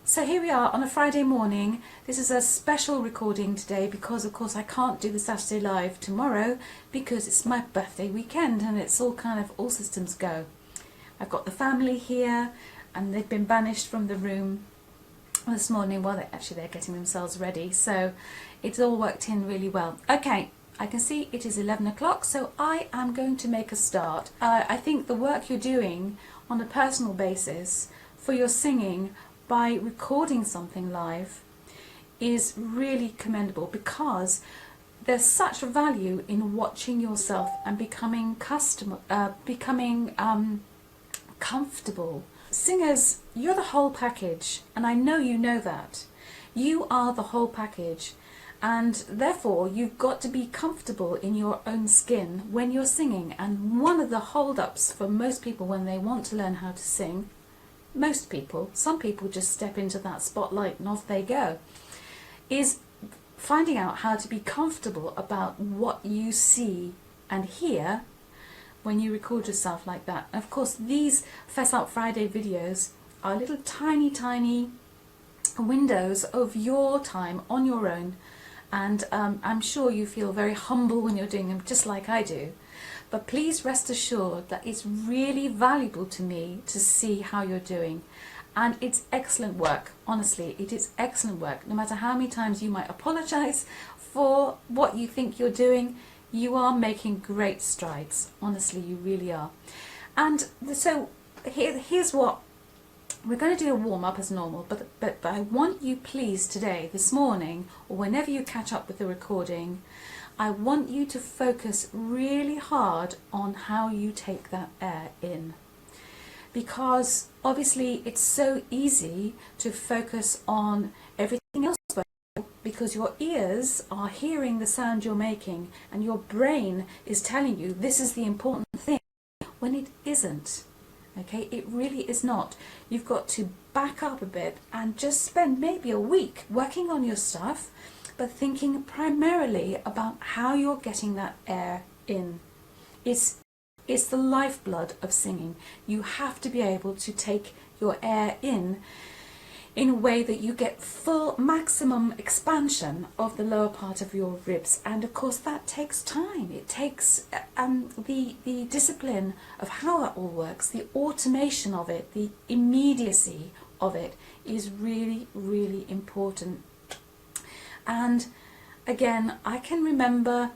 So here we are on a Friday morning. This is a special recording today because of course I can't do the Saturday Live tomorrow because it's my birthday weekend and it's all systems go. I've got the family here and they've been banished from the room this morning. Well, they're getting themselves ready, so it's all worked in really well. Okay, I can see it is 11 o'clock, so I am going to make a start. I think the work you're doing on a personal basis for your singing by recording something live is really commendable, because there's such value in watching yourself and becoming comfortable. Singers, you're the whole package, and I know you know that. You are the whole package, and therefore you've got to be comfortable in your own skin when you're singing. And one of the hold-ups for most people when they want to learn how to sing, some people just step into that spotlight and off they go, is finding out how to be comfortable about what you see and hear when you record yourself like that. And of course, these Fess Up Friday videos are little tiny windows of your time on your own, and I'm sure you feel very humble when you're doing them, just like I do. But please rest assured that it's really valuable to me to see how you're doing. And it's excellent work, honestly, it is excellent work. No matter how many times you might apologise for what you think you're doing, you are making great strides. Honestly, you really are. And so here's what we're going to do: a warm-up as normal, but I want you, please, today, this morning, or whenever you catch up with the recording, I want you to focus really hard on how you take that air in. Because obviously it's so easy to focus on everything else, because your ears are hearing the sound you're making and your brain is telling you this is the important thing, when it isn't. Okay, it really is not. You've got to back up a bit and just spend maybe a week working on your stuff, but thinking primarily about how you're getting that air in. It's the lifeblood of singing. You have to be able to take your air in a way that you get full maximum expansion of the lower part of your ribs. And of course that takes time. It takes the discipline of how that all works, the automation of it, the immediacy of it is really, really important. And again, I can remember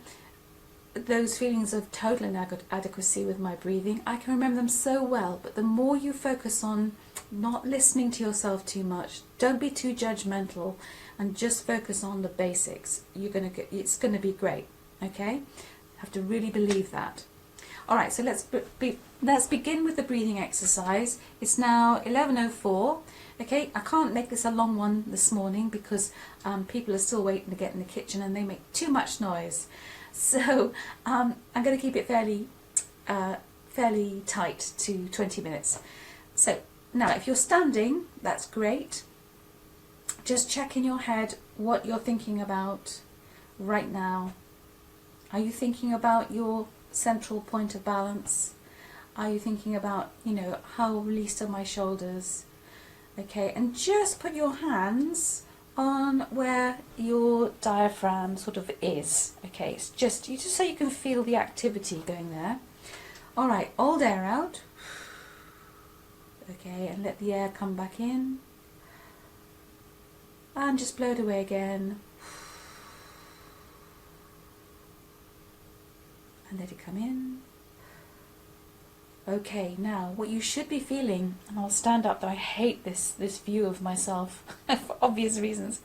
those feelings of total inadequacy with my breathing. I can remember them so well. But the more you focus on not listening to yourself too much, don't be too judgmental, and just focus on the basics, it's gonna be great. Okay, you have to really believe that. All right, so let's begin with the breathing exercise. It's now 11:04. Okay, I can't make this a long one this morning because people are still waiting to get in the kitchen and they make too much noise. So I'm going to keep it fairly tight to 20 minutes. So now, if you're standing, that's great. Just check in your head what you're thinking about right now. Are you thinking about your central point of balance? Are you thinking about, how released are my shoulders? Okay, and just put your hands on where your diaphragm sort of is. Okay, it's just so you can feel the activity going there. All right, hold air out. Okay, and let the air come back in. And just blow it away again. And let it come in. Okay, now what you should be feeling, and I'll stand up, though I hate this view of myself for obvious reasons.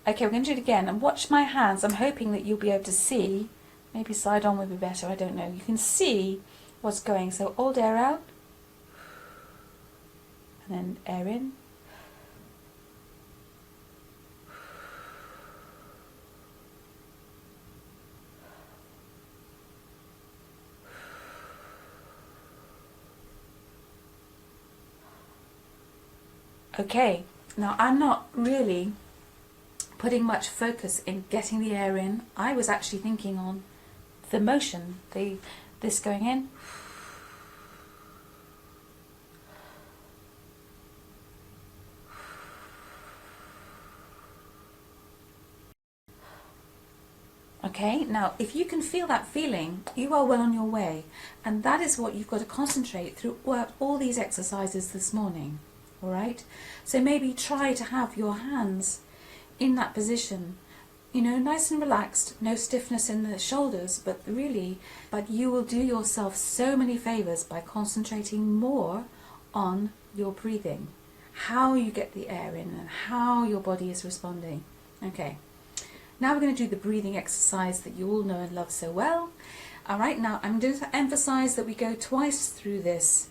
Okay, we're going to do it again, and watch my hands. I'm hoping that you'll be able to see. Maybe side on would be better, I don't know. You can see what's going. So hold air out, and then air in. Okay, now I'm not really putting much focus in getting the air in. I was actually thinking on the motion, this going in Okay, now if you can feel that feeling, you are well on your way, and that is what you've got to concentrate through all these exercises this morning. All right, so maybe try to have your hands in that position, you know, nice and relaxed, no stiffness in the shoulders, but you will do yourself so many favors by concentrating more on your breathing, how you get the air in and how your body is responding. Okay, now we're going to do the breathing exercise that you all know and love so well. All right, now I'm going to emphasize that we go twice through this,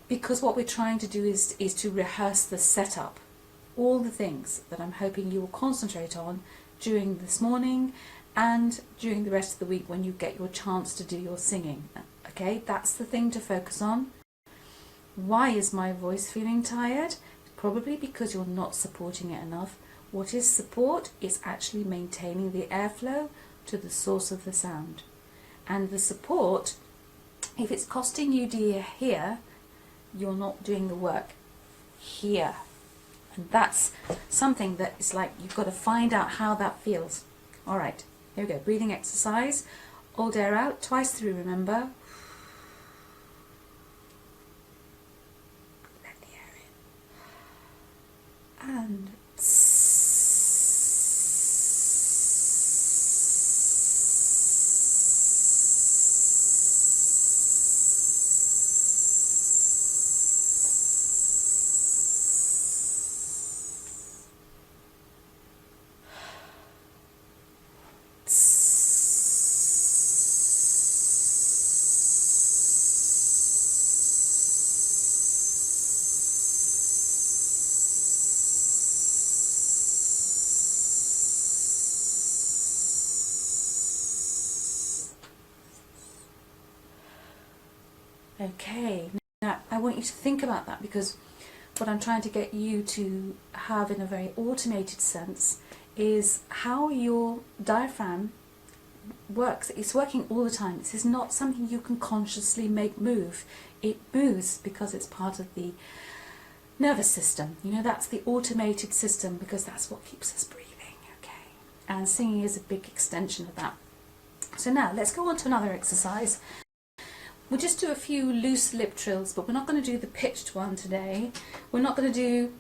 because what we're trying to do is to rehearse the setup, all the things that I'm hoping you will concentrate on during this morning and during the rest of the week when you get your chance to do your singing. Okay, that's the thing to focus on. Why is my voice feeling tired? Probably because you're not supporting it enough. What is support? It's actually maintaining the airflow to the source of the sound. And the support, if it's costing you dear here, you're not doing the work here. And that's something that is like, you've got to find out how that feels. All right, here we go. Breathing exercise. Hold air out, twice through, remember. Let the air in. And okay, now I want you to think about that, because what I'm trying to get you to have in a very automated sense is how your diaphragm works. It's working all the time. This is not something you can consciously make move. It moves because it's part of the nervous system. You know, that's the automated system, because that's what keeps us breathing. Okay, and singing is a big extension of that. So now let's go on to another exercise. We'll just do a few loose lip trills, but we're not going to do the pitched one today. We're not going to do,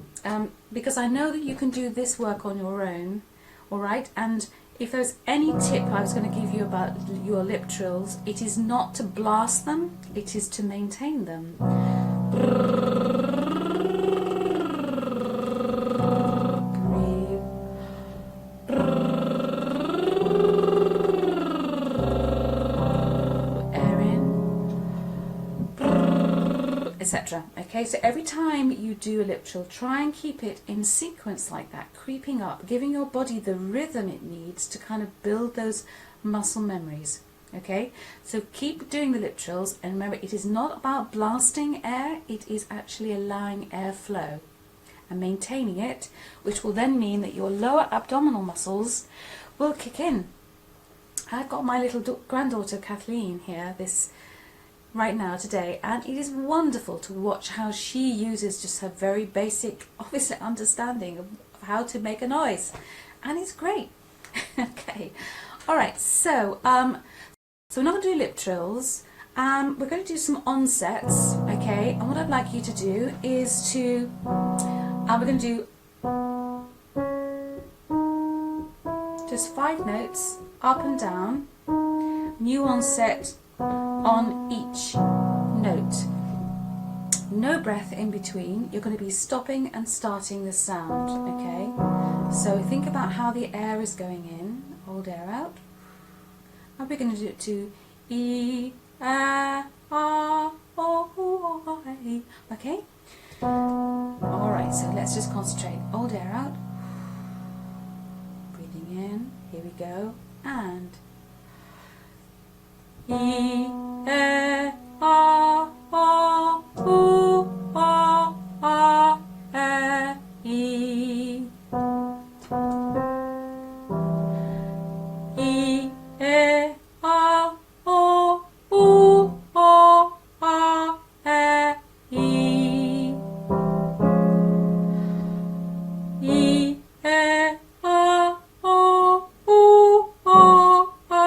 because I know that you can do this work on your own, all right? And if there's any tip I was going to give you about your lip trills, it is not to blast them, it is to maintain them. Etc. Okay, so every time you do a lip trill, try and keep it in sequence like that, creeping up, giving your body the rhythm it needs to kind of build those muscle memories. Okay, so keep doing the lip trills, and remember, it is not about blasting air, it is actually allowing air flow and maintaining it, which will then mean that your lower abdominal muscles will kick in. I've got my little granddaughter Kathleen here right now today, and it is wonderful to watch how she uses just her very basic, obviously, understanding of how to make a noise, and it's great. Okay, all right, so we're not going to do lip trills. We're going to do some onsets, okay, and what I'd like you to do is we're going to do just 5 notes up and down, new onset on each note. No breath in between. You're going to be stopping and starting the sound, okay? So think about how the air is going in. Hold air out. And we're going to do it to E, A, A, O, I. Okay? Alright, so let's just concentrate. Hold air out. Breathing in. Here we go. And E, E, A, O, U, O, A, E. E, A, O, U, O, A, E. E, A, O, U, O, A,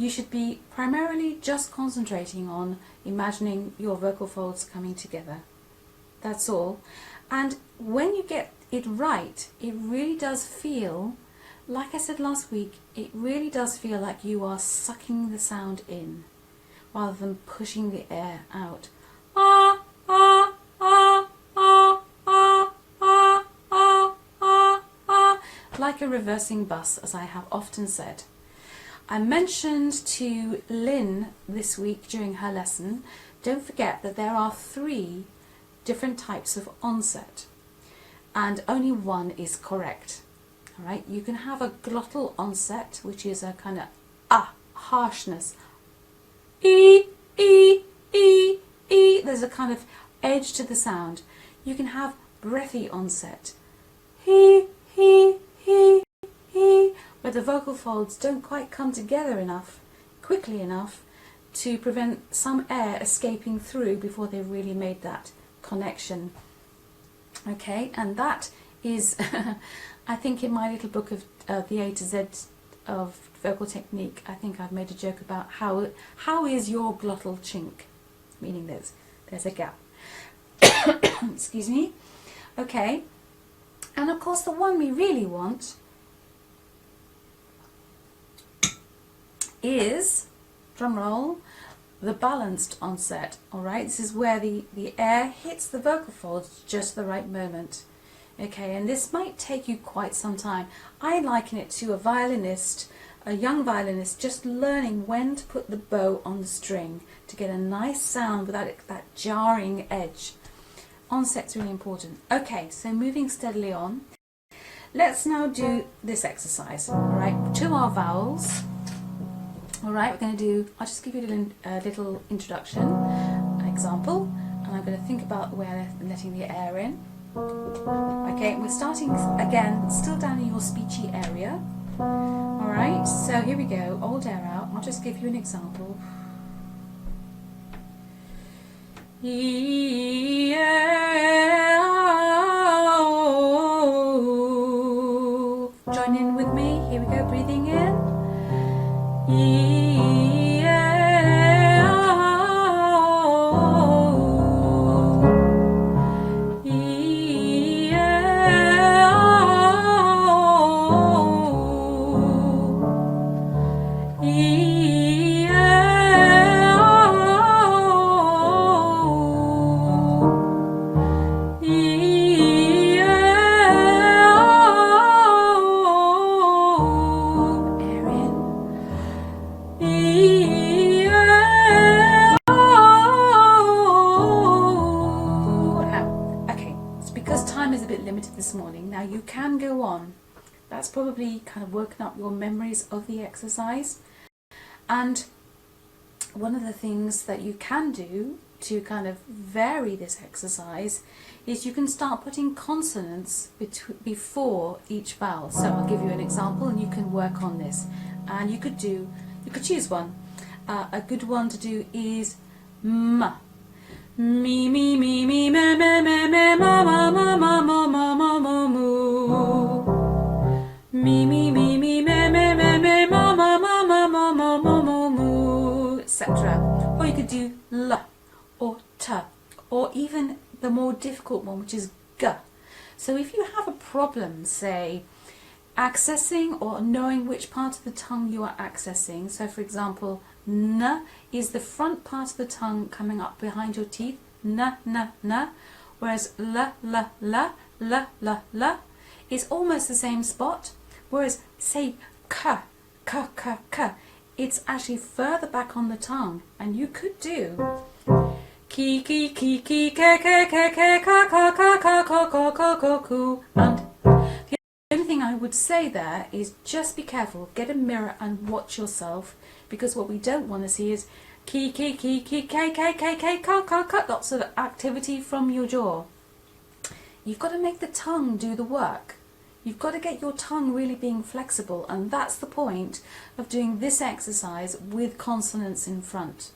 you should be primarily just concentrating on imagining your vocal folds coming together. That's all. And when you get it right, it really does feel, like I said last week, it really does feel like you are sucking the sound in rather than pushing the air out. Ah, ah, ah, ah, ah, ah, ah, ah, ah, like a reversing bus, as I have often said. I mentioned to Lynn this week during her lesson, don't forget that there are 3 different types of onset, and only one is correct. All right, you can have a glottal onset, which is a kind of harshness. E, e, e, e. There's a kind of edge to the sound. You can have breathy onset. He, he, he, he, where the vocal folds don't quite come together enough, quickly enough, to prevent some air escaping through before they've really made that connection. Okay, and that is, I think in my little book of the A to Z of vocal technique, I think I've made a joke about how is your glottal chink, meaning there's a gap. Excuse me. Okay, and of course the one we really want is, drum roll, the balanced onset. All right, this is where the air hits the vocal folds just the right moment. Okay, and this might take you quite some time. I liken it to a violinist, a young violinist, just learning when to put the bow on the string to get a nice sound without that jarring edge. Onset's really important. Okay, so moving steadily on. Let's now do this exercise. All right, to our vowels. All right, we're going to do, I'll just give you a little introduction, an example, and I'm going to think about where I'm letting the air in. Okay, we're starting again, still down in your speechy area. All right, so here we go, old air out. I'll just give you an example. Join in with me, here we go, breathing in. This morning. Now you can go on. That's probably kind of woken up your memories of the exercise, and one of the things that you can do to kind of vary this exercise is you can start putting consonants before each vowel. So I'll give you an example and you can work on this, and you could choose one. A good one to do is m. Me, me, me, me, me, me, me, me, ma, ma, ma, ma, ma, ma, ma, ma, moo. Me, me, me, me, me, me, me, me, ma, ma, ma, ma, ma, ma, ma, ma, moo, etc. Or you could do l or t, or even the more difficult one, which is g. So if you have a problem, say, accessing or knowing which part of the tongue you are accessing, so for example, n is the front part of the tongue coming up behind your teeth, n, n, n, whereas l, l, l, l, l, l is almost the same spot, whereas say k, k, k, k, it's actually further back on the tongue, and you could do ki, ki, ki, ki, ke, ke, ke, ke, ka, ka, ka, ka, ka, ka, ka, ka, ku, and the only thing I would say there is just be careful, get a mirror and watch yourself, because what we don't want to see is ki, ki, ki, ki, k, k, k, k, ka, ka, ka, lots of activity from your jaw. You've got to make the tongue do the work. You've got to get your tongue really being flexible, and that's the point of doing this exercise with consonants in front.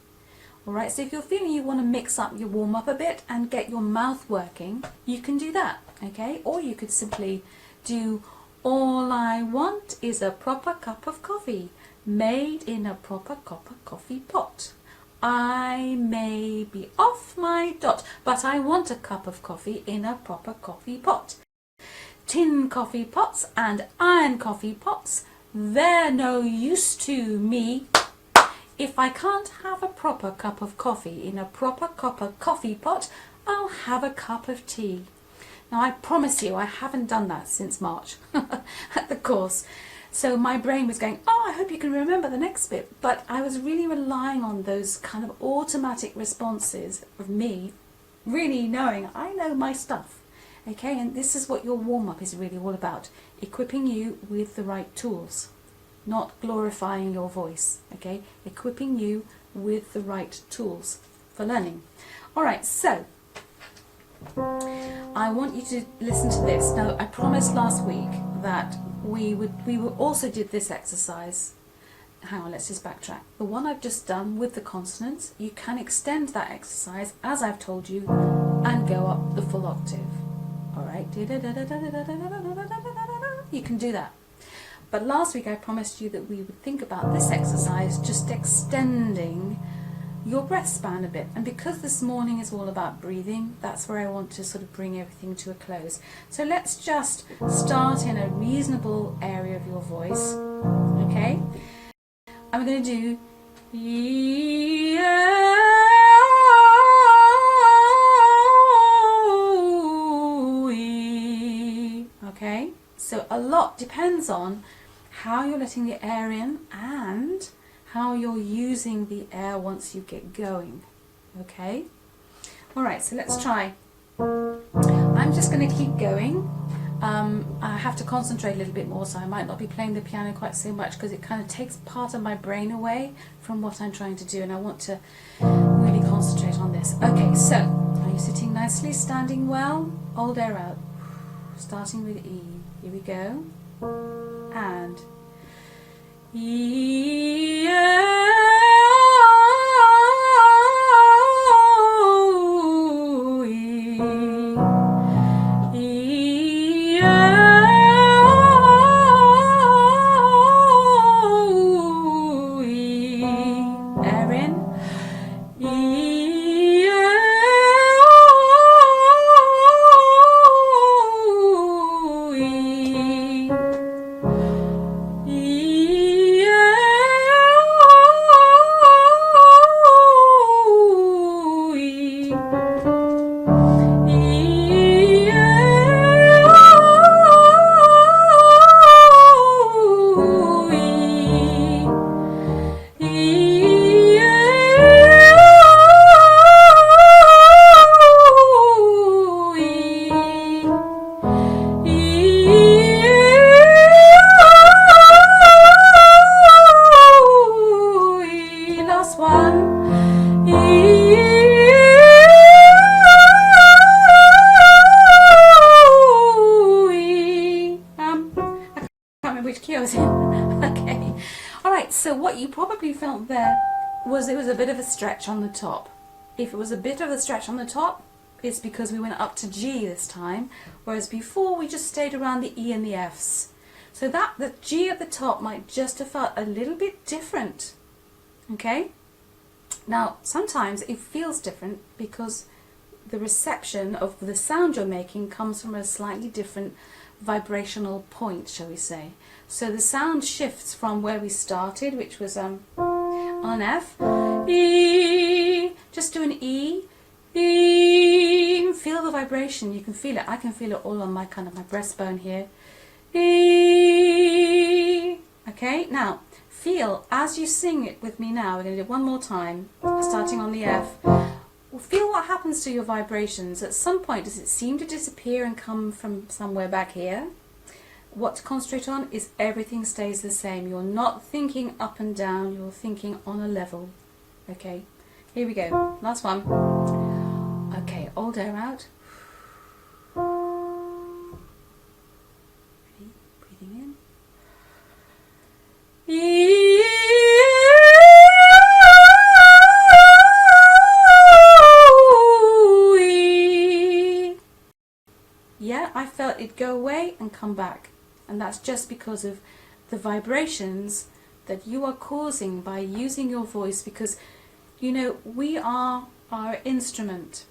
Alright, so if you're feeling you want to mix up your warm-up a bit and get your mouth working, you can do that, okay? Or you could simply do all I want is a proper cup of coffee. made in a proper copper coffee pot. I may be off my dot, but I want a cup of coffee in a proper coffee pot. Tin coffee pots and iron coffee pots, they're no use to me if I can't have a proper cup of coffee in a proper copper coffee pot. I'll have a cup of tea. Now I promise you I haven't done that since March at the course. So my brain was going, oh, I hope you can remember the next bit. But I was really relying on those kind of automatic responses of me really knowing I know my stuff. Okay, and this is what your warm-up is really all about. Equipping you with the right tools. Not glorifying your voice. Okay, equipping you with the right tools for learning. Alright, so I want you to listen to this. Now, I promised last week that we also did this exercise. Hang on, let's just backtrack. The one I've just done with the consonants, you can extend that exercise, as I've told you, and go up the full octave. Alright? You can do that. But last week I promised you that we would think about this exercise just extending your breath span a bit, and because this morning is all about breathing, that's where I want to sort of bring everything to a close. So let's just start in a reasonable area of your voice. Okay, I'm going to do okay, so a lot depends on how you're letting the air in and how you're using the air once you get going. Okay? Alright, so let's try. I'm just going to keep going. I have to concentrate a little bit more, so I might not be playing the piano quite so much because it kind of takes part of my brain away from what I'm trying to do, and I want to really concentrate on this. Okay, so are you sitting nicely, standing well? Hold air out. Starting with E. Here we go. And E, air in. Which key I was in. Okay. Alright, so what you probably felt there was it was a bit of a stretch on the top. If it was a bit of a stretch on the top, it's because we went up to G this time, whereas before we just stayed around the E and the Fs. So that the G at the top might just have felt a little bit different. Okay? Now, sometimes it feels different because the reception of the sound you're making comes from a slightly different vibrational point, shall we say. So the sound shifts from where we started, which was on an F, E, just do an E, E, feel the vibration, you can feel it, I can feel it all on my kind of my breastbone here, E, okay, now feel, as you sing it with me now, we're going to do it one more time, starting on the F. Feel what happens to your vibrations. At some point, does it seem to disappear and come from somewhere back here? What to concentrate on is everything stays the same. You're not thinking up and down, you're thinking on a level. Okay, here we go. Last one. Okay, hold air out. Ready? Breathing in. Yeah, I felt it go away and come back, and that's just because of the vibrations that you are causing by using your voice, because you know we are our instrument.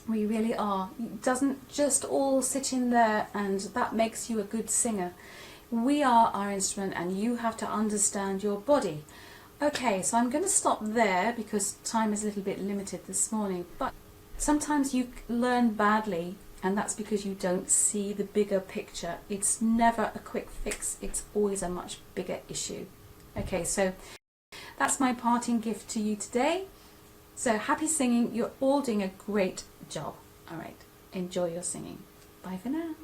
We really are. It doesn't just all sit in there and that makes you a good singer. We are our instrument and you have to understand your body. Okay, so I'm going to stop there because time is a little bit limited this morning, but sometimes you learn badly and that's because you don't see the bigger picture. It's never a quick fix, it's always a much bigger issue. Okay, so that's my parting gift to you today. So happy singing, you're all doing a great job. All right, enjoy your singing. Bye for now.